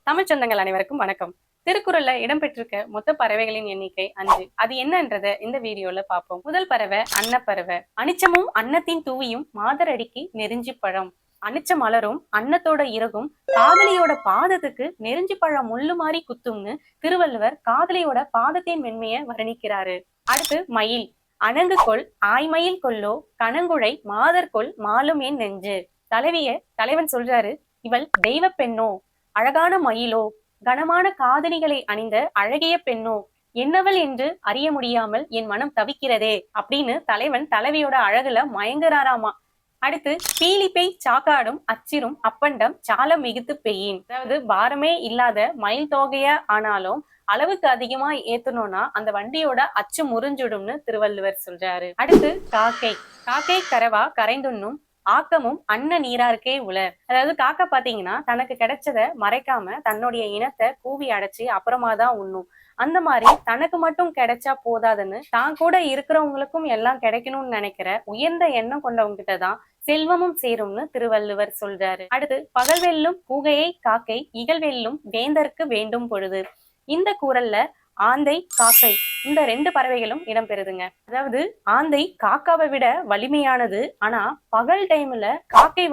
தமிழ் சொந்தங்கள் அனைவருக்கும் வணக்கம். திருக்குறள்ல இடம்பெற்றிருக்க மொத்த பறவைகளின் எண்ணிக்கை 5. அது என்னன்றத இந்த வீடியோல பார்ப்போம். முதல் பறவை அன்னப்பறவை. அனிச்சமும் அன்னத்தின் தூவியும் மாதரடிக்கு நெருஞ்சி பழம். அனிச்ச மலரும் அன்னத்தோட இறகும் காதலியோட பாதத்துக்கு நெருஞ்சி பழம் முள்ளு மாறி குத்தும்னு திருவள்ளுவர் காதலியோட பாதத்தின் மென்மைய வர்ணிக்கிறாரு. அடுத்து மயில். அணங்கு கொள் ஆய்மயில் கொல்லோ கணங்குழை மாதர்கொள் மாலும் என் நெஞ்சு. தலைவன் சொல்றாரு, இவள் தெய்வ பெண்ணோ, அழகான மயிலோ, கனமான காதணிகளை அணிந்த அழகிய பெண்ணோ, என்னவள் என்று அறிய முடியாமல் என் மனம் தவிக்கிறதே அப்படின்னு தலைவன் தலைவியோட அழகுல மயங்குறாராமா. அடுத்து பீலிப்பை சாக்காடும் அச்சிரும் அப்பண்டம் சாலம் மிகுத்து பெய்யின். அதாவது பாரமே இல்லாத மயில் தோகைய ஆனாலும் அளவுக்கு அதிகமா ஏத்தணும்னா அந்த வண்டியோட அச்சு முறிஞ்சிடும்னு திருவள்ளுவர் சொல்றாரு. அடுத்து காக்கை. காக்கை கரவா கரைந்துண்ணும் ஆக்கமும் அன்ன நீராருக்கே உலர். அதாவது காக்கா பாத்தீங்கன்னா தனக்கு கிடைச்சத மறைக்காம தன்னுடைய இனத்தை கூவி அடைச்சு அப்புறமா தான் உண்ணும். அந்த மாதிரி தனக்கு மட்டும் கிடைச்சா போதாதுன்னு தான் கூட இருக்கிறவங்களுக்கும் எல்லாம் கிடைக்கணும்னு நினைக்கிற உயர்ந்த எண்ணம் கொண்டவங்க கிட்டதான் செல்வமும் சேரும்னு திருவள்ளுவர் சொல்றாரு. அடுத்து பகல் வெல்லும் கூகையை காக்கை இகழ் வெல்லும் வேந்தருக்கு வேண்டும் பொழுது. இந்த கூறல்ல ஆந்தை காக்கை இந்த 2 பறவைகளும் இடம்பெறுதுங்க. அதாவது ஆந்தை காக்காவை விட வலிமையானது. ஆனா பகல் டைம்ல காக்கை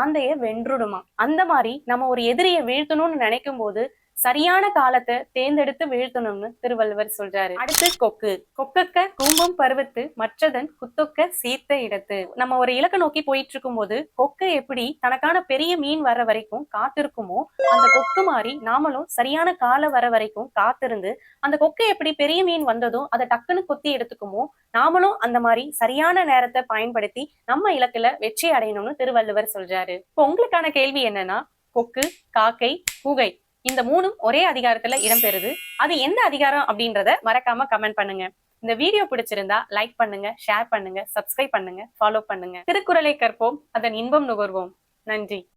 ஆந்தைய வென்றுடுமா. அந்த மாதிரி நம்ம ஒரு எதிரியை வீழ்த்தணும்னு நினைக்கும் போது சரியான காலத்தை தேர்ந்தெடுத்து வீழ்த்தணும்னு திருவள்ளுவர் சொல்றாரு. அடுத்து கொக்கு. கொக்கக்க கூம்பும் பருவத்து மற்றதன் குத்தொக்க சீர்த்த இடத்து. நம்ம ஒரு இலக்க நோக்கி போயிட்டு இருக்கும் போது கொக்கு எப்படி தனக்கான பெரிய மீன் வர வரைக்கும் காத்திருக்குமோ, அந்த கொக்கு மாதிரி நாமளும் சரியான காலம் வர வரைக்கும் காத்திருந்து அந்த கொக்கு எப்படி பெரிய மீன் வந்ததும் அதை டக்குன்னு கொத்தி எடுத்துக்குமோ, நாமளும் அந்த மாதிரி சரியான நேரத்தை பயன்படுத்தி நம்ம இலக்குல வெற்றி அடையணும்னு திருவள்ளுவர் சொல்றாரு. இப்போ உங்களுக்கான கேள்வி என்னன்னா, கொக்கு, காக்கை, கூகை இந்த 3ம் ஒரே அதிகாரத்துல இடம்பெறுது. அது எந்த அதிகாரம் அப்படின்றத மறக்காம கமெண்ட் பண்ணுங்க. இந்த வீடியோ பிடிச்சிருந்தா லைக் பண்ணுங்க, ஷேர் பண்ணுங்க, சப்ஸ்கிரைப் பண்ணுங்க, ஃபாலோ பண்ணுங்க. திருக்குறளை கற்போம், அதன் இன்பம் நுகர்வோம். நன்றி.